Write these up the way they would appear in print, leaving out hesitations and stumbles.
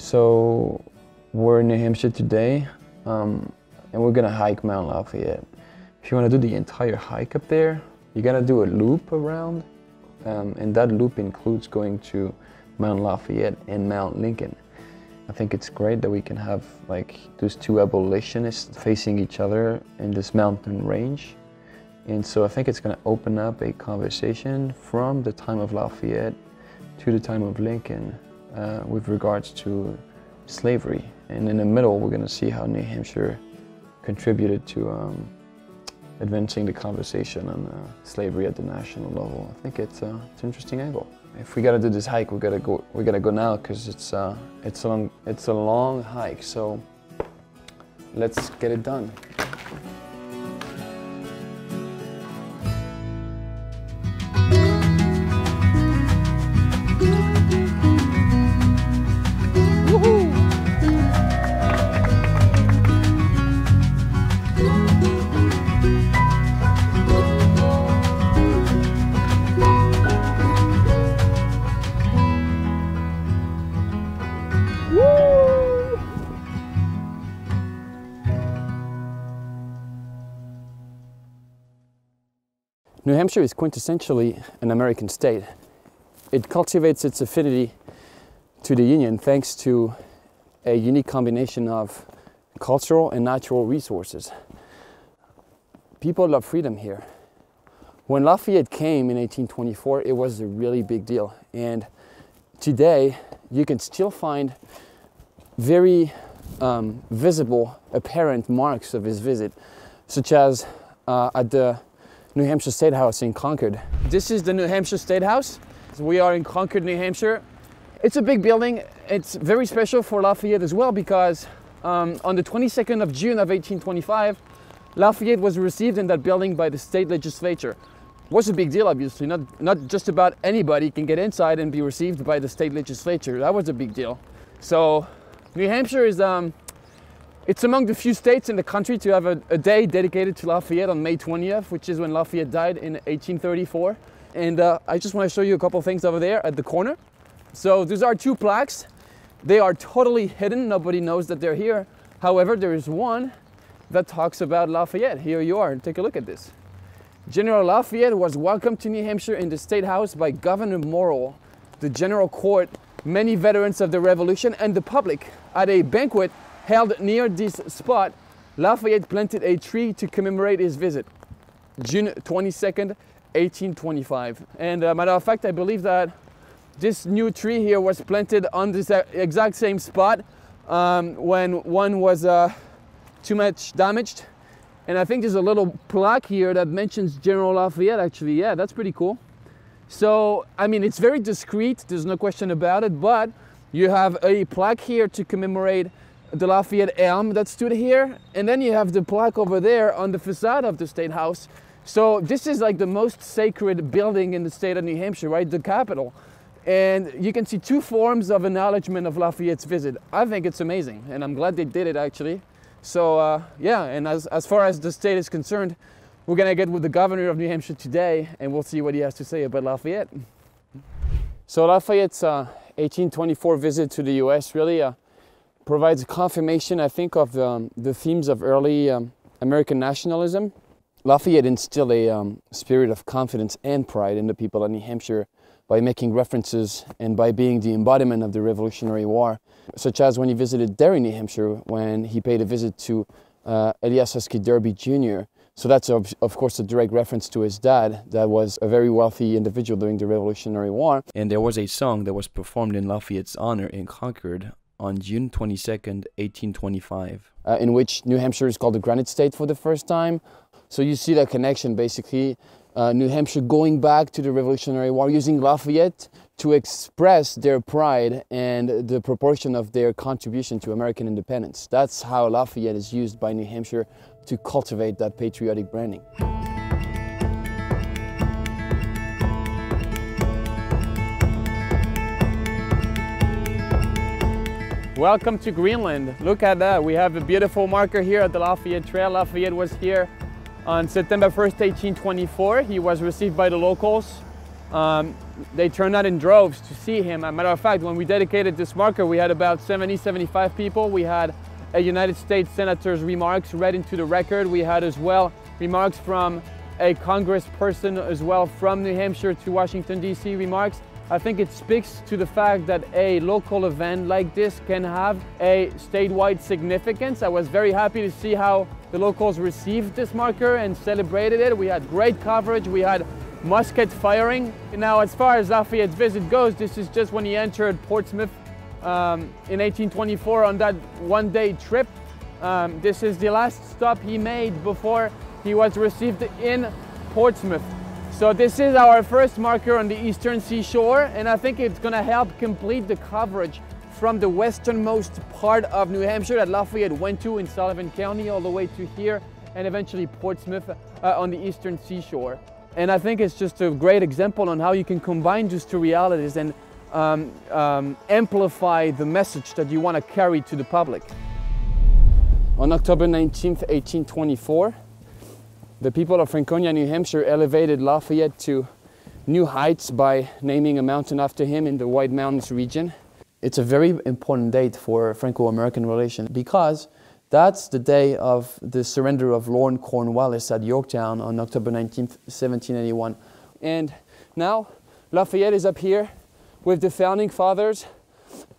So we're in New Hampshire today, and we're gonna hike Mount Lafayette. If you wanna do the entire hike up there, you gotta do a loop around, and that loop includes going to Mount Lafayette and Mount Lincoln. I think it's great that we can have like those two abolitionists facing each other in this mountain range. And so I think it's gonna open up a conversation from the time of Lafayette to the time of Lincoln with regards to slavery. And in the middle, we're gonna see how New Hampshire contributed to advancing the conversation on slavery at the national level. I think it's an interesting angle. If we gotta do this hike, we gotta go now because it's a long hike. So let's get it done. New Hampshire is quintessentially an American state. It cultivates its affinity to the Union thanks to a unique combination of cultural and natural resources. People love freedom here. When Lafayette came in 1824, it was a really big deal. And today, you can still find very visible, apparent marks of his visit, such as at the New Hampshire State House in Concord. This is the New Hampshire State House. We are in Concord, New Hampshire. It's a big building. It's very special for Lafayette as well because on the 22nd of June of 1825, Lafayette was received in that building by the state legislature. It was a big deal, obviously. Not just about anybody can get inside and be received by the state legislature. That was a big deal. So New Hampshire is it's among the few states in the country to have a day dedicated to Lafayette on May 20th, which is when Lafayette died in 1834. And I just want to show you a couple things over there at the corner. So these are two plaques. They are totally hidden. Nobody knows that they're here. However, there is one that talks about Lafayette. Here you are. Take a look at this. General Lafayette was welcomed to New Hampshire in the State House by Governor Morrill, the General Court, many veterans of the Revolution, and the public. At a banquet held near this spot, Lafayette planted a tree to commemorate his visit, June 22nd, 1825. And matter of fact, I believe that this new tree here was planted on this exact same spot when one was too much damaged. And I think there's a little plaque here that mentions General Lafayette, actually. Yeah, that's pretty cool. So, I mean, it's very discreet, there's no question about it, but you have a plaque here to commemorate the Lafayette elm that stood here, and then you have the plaque over there on the facade of the State House. So this is like the most sacred building in the state of New Hampshire, right? The Capitol. And you can see two forms of acknowledgement of Lafayette's visit. I think it's amazing, and I'm glad they did it actually. So yeah, and as far as the state is concerned, we're gonna get with the governor of New Hampshire today, and we'll see what he has to say about Lafayette. So Lafayette's 1824 visit to the US really provides confirmation, I think, of the themes of early American nationalism. Lafayette instilled a spirit of confidence and pride in the people of New Hampshire by making references and by being the embodiment of the Revolutionary War, such as when he visited Derry, New Hampshire, when he paid a visit to Elias Husky Derby Jr. So that's, of course, a direct reference to his dad that was a very wealthy individual during the Revolutionary War. And there was a song that was performed in Lafayette's honor in Concord on June 22nd, 1825, in which New Hampshire is called the Granite State for the first time. So you see that connection, basically, New Hampshire going back to the Revolutionary War, using Lafayette to express their pride and the proportion of their contribution to American independence. That's how Lafayette is used by New Hampshire to cultivate that patriotic branding. Welcome to Greenland. Look at that. We have a beautiful marker here at the Lafayette Trail. Lafayette was here on September 1st, 1824. He was received by the locals They turned out in droves to see him. As a matter of fact, when we dedicated this marker, we had about 75 people. We had a United States Senator's remarks read into the record. We had as well remarks from a congressperson as well from New Hampshire to Washington, D.C. remarks. I think it speaks to the fact that a local event like this can have a statewide significance. I was very happy to see how the locals received this marker and celebrated it. We had great coverage. We had musket firing. Now, as far as Lafayette's visit goes, this is just when he entered Portsmouth in 1824 on that one-day trip. This is the last stop he made before he was received in Portsmouth. So this is our first marker on the eastern seashore, and I think it's going to help complete the coverage from the westernmost part of New Hampshire that Lafayette went to in Sullivan County all the way to here and eventually Portsmouth on the eastern seashore. And I think it's just a great example on how you can combine these two realities and amplify the message that you want to carry to the public. On October 19th, 1824, the people of Franconia, New Hampshire elevated Lafayette to new heights by naming a mountain after him in the White Mountains region. It's a very important date for Franco-American relations because that's the day of the surrender of Lord Cornwallis at Yorktown on October 19th, 1781. And now Lafayette is up here with the founding fathers.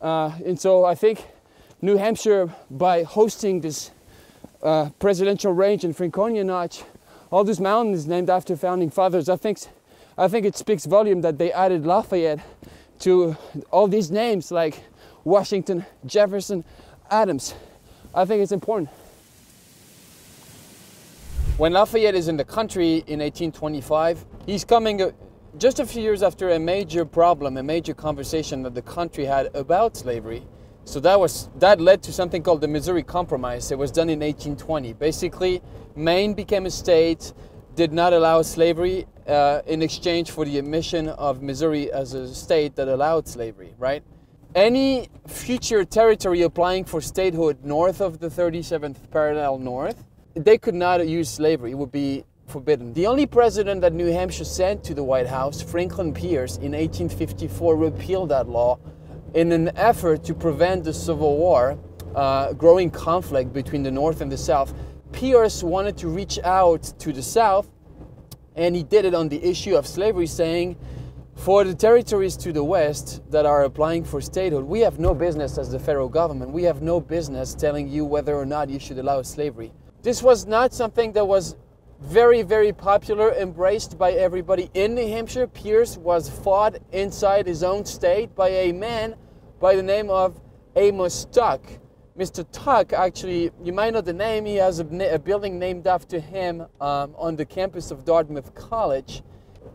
And so I think New Hampshire, by hosting this presidential range in Franconia Notch, all these mountains named after founding fathers, I think it speaks volume that they added Lafayette to all these names like Washington, Jefferson, Adams. I think it's important. When Lafayette is in the country in 1825, he's coming just a few years after a major problem, a major conversation that the country had about slavery. So that led to something called the Missouri Compromise. It was done in 1820. Basically, Maine became a state, did not allow slavery in exchange for the admission of Missouri as a state that allowed slavery, right? Any future territory applying for statehood north of the 37th parallel north, they could not use slavery. It would be forbidden. The only president that New Hampshire sent to the White House, Franklin Pierce, in 1854 repealed that law in an effort to prevent the Civil War, growing conflict between the North and the South. Pierce wanted to reach out to the South, and he did it on the issue of slavery, saying, for the territories to the west that are applying for statehood, we have no business as the federal government. We have no business telling you whether or not you should allow slavery. This was not something that was very, very popular, embraced by everybody in New Hampshire. Pierce was fought inside his own state by a man by the name of Amos Tuck. Mr. Tuck, actually, you might know the name. He has a building named after him on the campus of Dartmouth College.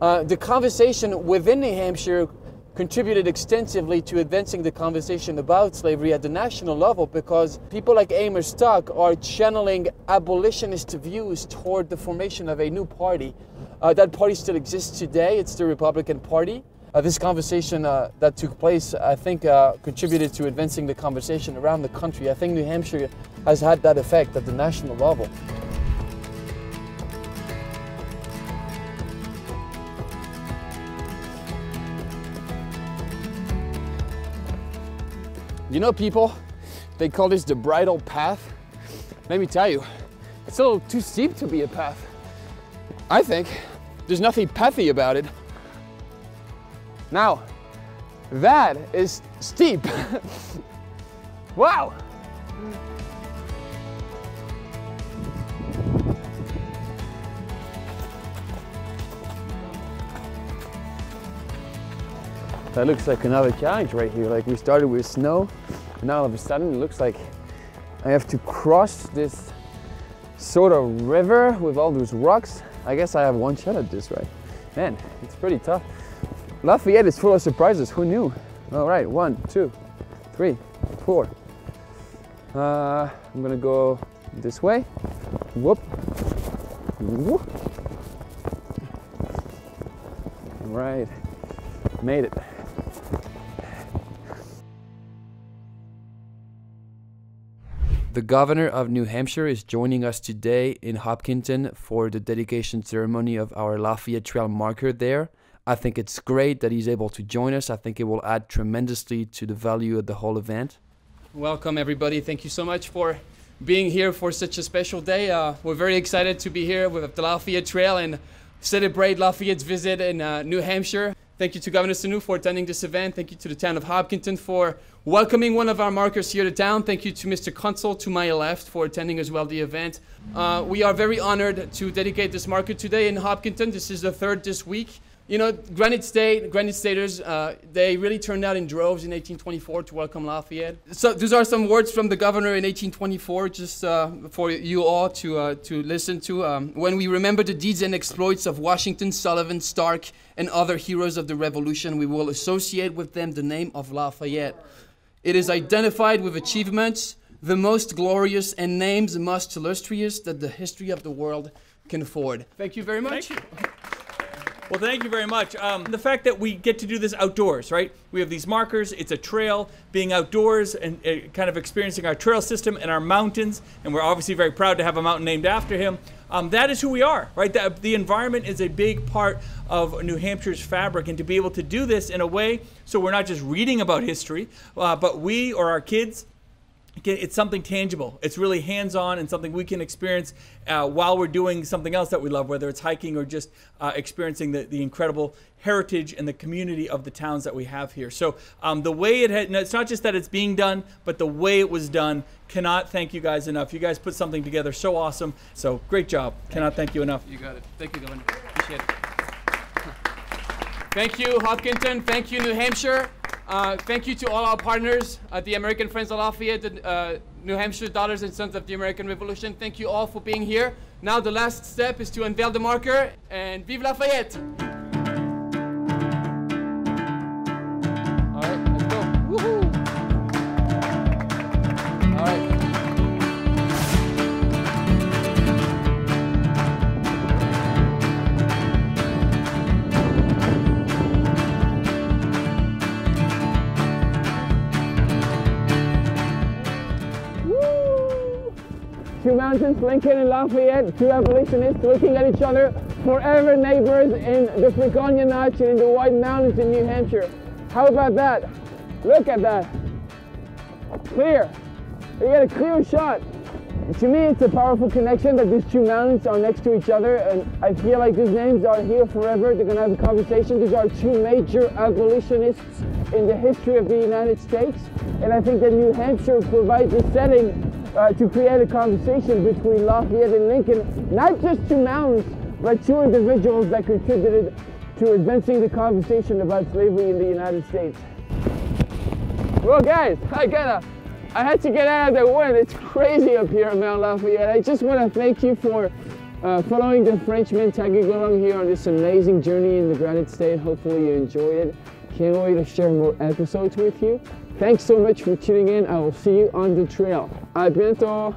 The conversation within New Hampshire contributed extensively to advancing the conversation about slavery at the national level, because people like Amos Tuck are channeling abolitionist views toward the formation of a new party. That party still exists today. It's the Republican Party. This conversation that took place, I think, contributed to advancing the conversation around the country. I think New Hampshire has had that effect at the national level. You know, people, they call this the bridle path. Let me tell you, it's a little too steep to be a path. I think there's nothing pathy about it. Now, that is steep. Wow. That looks like another challenge right here. Like, we started with snow, and now all of a sudden it looks like I have to cross this sort of river with all those rocks. I guess I have one shot at this, right? Man, it's pretty tough. Lafayette is full of surprises. Who knew? All right, 1, 2, 3, 4. I'm gonna go this way. Whoop. Whoop. All right, made it. The governor of New Hampshire is joining us today in Hopkinton for the dedication ceremony of our Lafayette Trail marker there. I think it's great that he's able to join us. I think it will add tremendously to the value of the whole event. Welcome, everybody. Thank you so much for being here for such a special day. We're very excited to be here with the Lafayette Trail and celebrate Lafayette's visit in New Hampshire. Thank you to Governor Sununu for attending this event. Thank you to the town of Hopkinton for welcoming one of our markers here to town. Thank you to Mr. Consul to my left for attending as well the event. We are very honored to dedicate this marker today in Hopkinton. This is the third this week. You know, Granite Staters, they really turned out in droves in 1824 to welcome Lafayette. So these are some words from the governor in 1824, just for you all to listen to. When we remember the deeds and exploits of Washington, Sullivan, Stark, and other heroes of the Revolution, we will associate with them the name of Lafayette. It is identified with achievements, the most glorious, and names the most illustrious that the history of the world can afford. Thank you very much. Thank you. Well, thank you very much. The fact that we get to do this outdoors, right? We have these markers, it's a trail, being outdoors and kind of experiencing our trail system and our mountains, and we're obviously very proud to have a mountain named after him. That is who we are, right? The environment is a big part of New Hampshire's fabric, and to be able to do this in a way so we're not just reading about history, but we or our kids, it's something tangible. It's really hands-on and something we can experience while we're doing something else that we love, whether it's hiking or just experiencing the incredible heritage and the community of the towns that we have here. So the way it's not just that it's being done, but the way it was done, cannot thank you guys enough. You guys put something together so awesome. So great job. Cannot thank you enough. You got it. Thank you, Governor. Appreciate it. Thank you, Hopkinton. Thank you, New Hampshire. Thank you to all our partners, the American Friends of Lafayette, the New Hampshire Daughters and Sons of the American Revolution. Thank you all for being here. Now the last step is to unveil the marker, and vive Lafayette! All right, let's go. Woohoo! All right. Two mountains, Lincoln and Lafayette, two abolitionists looking at each other, forever neighbors in the Fregonia Notch and in the White Mountains in New Hampshire. How about that? Look at that. Clear. We got a clear shot. To me, it's a powerful connection that these two mountains are next to each other, and I feel like these names are here forever. They're going to have a conversation. These are two major abolitionists in the history of the United States, and I think that New Hampshire provides a setting to create a conversation between Lafayette and Lincoln, not just two mountains, but two individuals that contributed to advancing the conversation about slavery in the United States. Well, guys, I had to get out of the wind. It's crazy up here at Mount Lafayette. I just want to thank you for following the Frenchmen, tagging along here on this amazing journey in the Granite State. Hopefully you enjoyed it. Can't wait to share more episodes with you. Thanks so much for tuning in. I will see you on the trail. À bientôt.